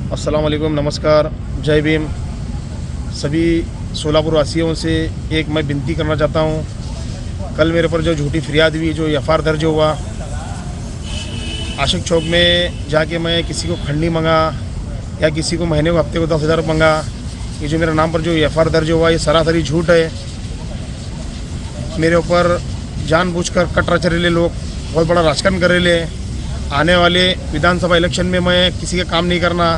अस्सलाम वालेकुम, नमस्कार, जय भीम। सभी सोलापुर वासियों से एक मैं विनती करना चाहता हूँ। कल मेरे पर जो झूठी फरियाद हुई, जो एफआईआर दर्ज हुआ, आशिक चौक में जाके मैं किसी को खंडी मंगा या किसी को महीने को हफ्ते को 10,000 मंगा, ये जो मेरे नाम पर जो एफआईआर दर्ज हुआ ये सरासरी झूठ है। मेरे ऊपर जानबूझकर कट रचरेले लोग बहुत बड़ा राजकारण कर रहे हैं। आने वाले विधानसभा इलेक्शन में मैं किसी का काम नहीं करना।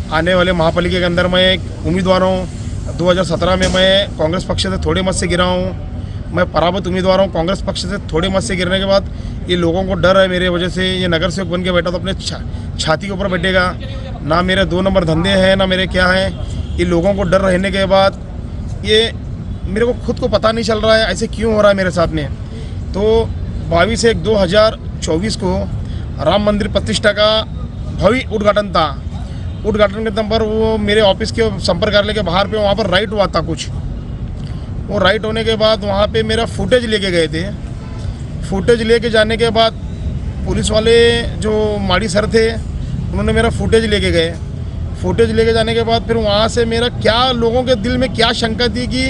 आने वाले महापालिका के अंदर मैं एक उम्मीदवार हूँ। 2017 में मैं कांग्रेस पक्ष से थोड़े मत से गिरा हूँ। मैं पराभूत उम्मीदवार हूँ। कांग्रेस पक्ष से थोड़े मत से गिरने के बाद ये लोगों को डर है मेरे वजह से। ये नगर सेवक बन के बैठा तो अपने छाती के ऊपर बैठेगा। ना मेरे 2 नंबर धंधे हैं, ना मेरे क्या है। ये लोगों को डर रहने के बाद ये मेरे को खुद को पता नहीं चल रहा है ऐसे क्यों हो रहा है मेरे साथ में। तो 22/1/2024 को राम मंदिर प्रतिष्ठा का भव्य उद्घाटन था। उद्घाटन के दम पर वो मेरे ऑफिस के संपर्क कार्यालय के बाहर पे वहाँ पर राइट हुआ था कुछ। वो राइट होने के बाद वहाँ पे मेरा फुटेज लेके गए थे। फुटेज लेके जाने के बाद पुलिस वाले जो माड़ी सर थे उन्होंने मेरा फुटेज लेके गए। फुटेज लेके जाने के बाद फिर वहाँ से मेरा क्या लोगों के दिल में क्या शंका थी कि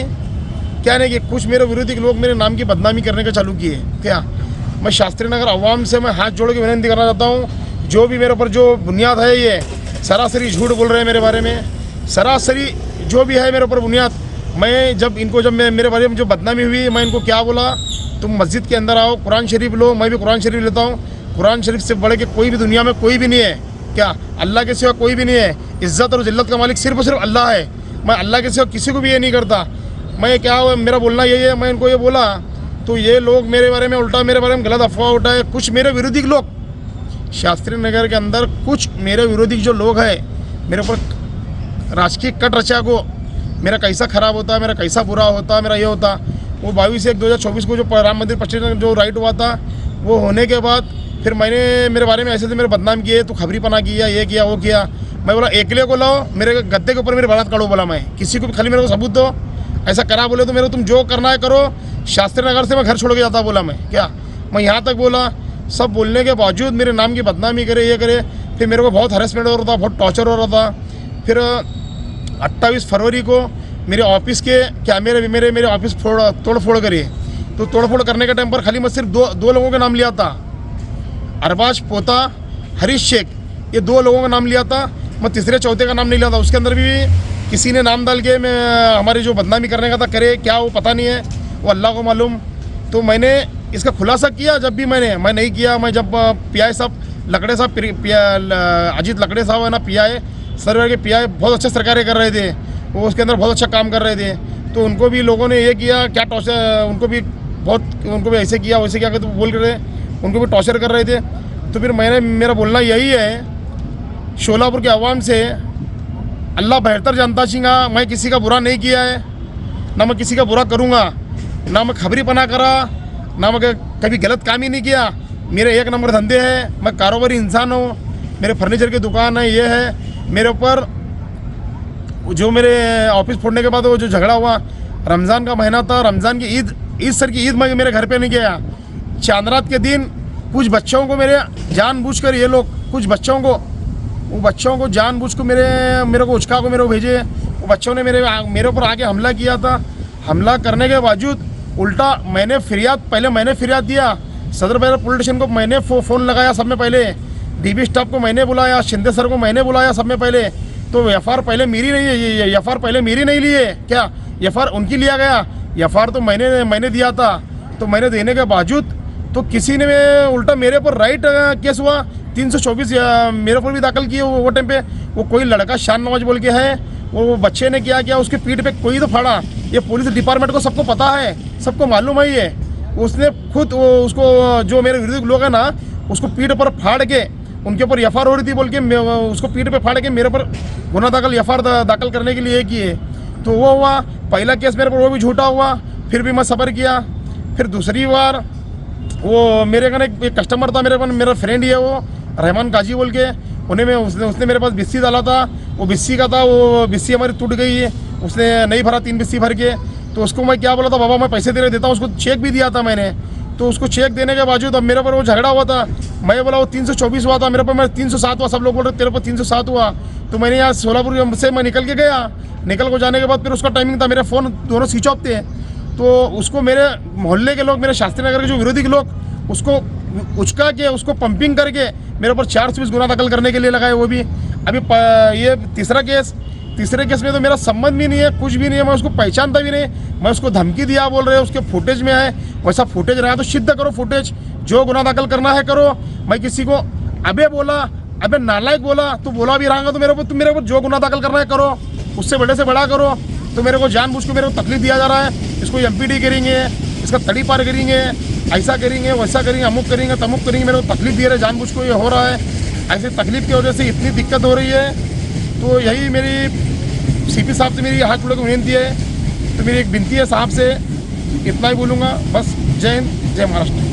क्या नहीं कि कुछ मेरे विरोधी लोग मेरे नाम की बदनामी करने का चालू किए क्या। मैं शास्त्री नगर अवाम से मैं हाथ जोड़ के विनती करना चाहता हूँ, जो भी मेरे ऊपर जो बुनियाद है ये सरासरी झूठ बोल रहे हैं मेरे बारे में। सरासरी जो भी है मेरे ऊपर बुनियाद, मैं मेरे बारे में जो बदनामी हुई, मैं इनको क्या बोला, तुम मस्जिद के अंदर आओ, कुरान शरीफ लो। मैं भी कुरान शरीफ लेता हूँ। कुरान शरीफ से बढ़ के कोई भी दुनिया में कोई भी नहीं है क्या। अल्लाह के सिवा कोई भी नहीं है। इज़्ज़त और जिल्लत का मालिक सिर्फ और सिर्फ अल्लाह है। मैं अल्लाह के सिवा किसी को भी ये नहीं करता। मैं क्या मेरा बोलना यही है। मैं इनको ये बोला तो ये लोग मेरे बारे में उल्टा मेरे बारे में गलत अफवाह उठाए। कुछ मेरे विरोधी लोग शास्त्री नगर के अंदर, कुछ मेरे विरोधी जो लोग हैं मेरे ऊपर राजकीय कट रचा को मेरा कैसा ख़राब होता, मेरा कैसा बुरा होता, मेरा ये होता। वो 22/1/2024 को जो राम मंदिर प्रतिष्ठा जो राइट हुआ था, वो होने के बाद फिर मैंने मेरे बारे में ऐसे थे मेरे बदनाम किए, तो खबरी पना किया, ये किया वो किया। मैं बोला एकले को लाओ, मेरे गद्दे के ऊपर मेरे बारात काढ़ो। बोला मैं किसी को भी खाली मेरे को सबूत दो, ऐसा करा बोले तो मेरे को तुम जो करना है करो। शास्त्री नगर से मैं घर छोड़ के जाता बोला मैं क्या। मैं यहाँ तक बोला, सब बोलने के बावजूद मेरे नाम की बदनामी करे, ये करे। फिर मेरे को बहुत हरेसमेंट हो रहा था, बहुत टॉर्चर हो रहा था। फिर 28 फरवरी को मेरे ऑफिस के कैमरे मेरे ऑफिस तोड़ फोड़ करिए। तो तोड़ फोड़ करने के टाइम पर खाली मैं सिर्फ दो लोगों का नाम लिया था, अरबाज पोता, हरीश शेख, ये 2 लोगों का नाम लिया था। मैं तीसरे चौथे का नाम नहीं लिया था। उसके अंदर भी किसी ने नाम डाल के मैं हमारी जो बदनामी करने का था करे, क्या वो पता नहीं है, वो अल्लाह को मालूम। तो मैंने इसका खुलासा किया जब भी मैं नहीं किया। मैं जब पीआई साहब लकड़े साहब अजीत लकड़े साहब है ना, पीआई सर्वे के पीआई बहुत अच्छे सरकारें कर रहे थे, वो उसके अंदर बहुत अच्छा काम कर रहे थे। तो उनको भी लोगों ने ये किया क्या टॉर्चर, उनको भी ऐसे किया वैसे किया, तो बोल रहे उनको भी टॉर्चर कर रहे थे। तो फिर मेरा बोलना यही है शोलापुर के अवाम से, अल्लाह बेहतर जानता छिंगा, मैं किसी का बुरा नहीं किया है, ना मैं किसी का बुरा करूँगा, ना मैं खबरी पना करा, ना मैं कभी गलत काम ही नहीं किया। मेरे 1 नंबर धंधे हैं, मैं कारोबारी इंसान हूँ, मेरे फर्नीचर की दुकान है, ये है। मेरे ऊपर जो मेरे ऑफिस फोड़ने के बाद वो जो झगड़ा हुआ, रमज़ान का महीना था, रमज़ान की ईद सर की ईद में मेरे घर पे नहीं गया। चांद रात के दिन कुछ बच्चों को मेरे जानबूझकर ये लोग वो बच्चों को जानबूझ को मेरे को उचका को मेरे को भेजे। वो बच्चों ने मेरे ऊपर आके हमला किया था। हमला करने के बावजूद उल्टा मैंने फिरियाद दिया सदर बैरक पुलिस स्टेशन को। मैंने फ़ोन लगाया सब में पहले, डीबी स्टाफ को मैंने बुलाया, शिंदे सर को मैंने बुलाया सब में पहले। तो एफआईआर पहले मेरी नहीं है, एफआईआर पहले मेरी नहीं ली है क्या, एफआईआर उनकी लिया गया। एफआईआर तो मैंने दिया था। तो मैंने देने के बावजूद तो किसी ने उल्टा मेरे ऊपर राइट केस हुआ 324 मेरे ऊपर भी दाखिल किए। वो टाइम पे वो कोई लड़का शान नवाज बोल के है, वो बच्चे ने क्या किया, उसके पीठ पे कोई तो फाड़ा। ये पुलिस डिपार्टमेंट को सबको पता है, सबको मालूम है। ये उसने खुद उसको जो मेरे विरोधी लोग हैं ना, उसको पीठ पर फाड़ के उनके ऊपर एफआईआर हो रही थी बोल के उसको पीठ पे फाड़ के मेरे पर गुना एफआईआर दाखिल करने के लिए किए। तो वो हुआ पहला केस मेरे पर, वो भी झूठा हुआ। फिर भी मैं सब्र किया। फिर दूसरी बार वो मेरे का एक कस्टमर था, मेरा फ्रेंड ही है वो रहमान काजी बोल के, उसने मेरे पास बिस्सी डाला था। वो बिस्सी का था, वो बिस्सी हमारी टूट गई है, उसने नहीं भरा, 3 बिस्सी भर के। तो उसको मैं क्या बोला था, बाबा मैं पैसे देता हूँ, उसको चेक भी दिया था मैंने। तो उसको चेक देने के बावजूद अब मेरे पर वो झगड़ा हुआ था, मैं बोला वो 324 हुआ था, मेरे पर मैं 307 हुआ, सब लोग बोल रहे तेरे पर 307 हुआ। तो मैंने यहाँ सोलापुर से मैं निकल के गया, निकल को जाने के बाद फिर उसका टाइमिंग था, मेरे फ़ोन दोनों स्विच ऑफ थे। तो उसको मेरे मोहल्ले के लोग, मेरे शास्त्री नगर के जो विरोधी के लोग उसको उचका के उसको पंपिंग करके मेरे ऊपर 420 गुना दाखिल करने के लिए लगाए। वो भी अभी ये तीसरे केस में तो मेरा संबंध भी नहीं है, कुछ भी नहीं है, मैं उसको पहचानता भी नहीं, मैं उसको धमकी दिया बोल रहे हैं, उसके फुटेज में है, वैसा फुटेज रहा तो सिद्ध करो फुटेज, जो गुना दाखिल करना है करो। मैं किसी को अबे बोला, अबे नालायक बोला, तो बोला भी रहा तो तुम मेरे ऊपर जो गुना दाखिल करना है करो, उससे बड़े से बड़ा करो। तो मेरे को जानबूझ के मेरे को तकलीफ दिया जा रहा है, इसको MPD करेंगे, इसका तड़ी पार करेंगे, ऐसा करेंगे, वैसा करेंगे, अमुक करेंगे, तमुक करेंगे, मेरे को तकलीफ दे रहे, जानबूझ को ये हो रहा है। ऐसी तकलीफ की वजह से इतनी दिक्कत हो रही है। तो यही मेरी CP साहब से मेरी हाथ जोड़ के विनती है, तो मेरी एक विनती है साहब से, इतना ही बोलूँगा बस। जय हिंद, जय महाराष्ट्र।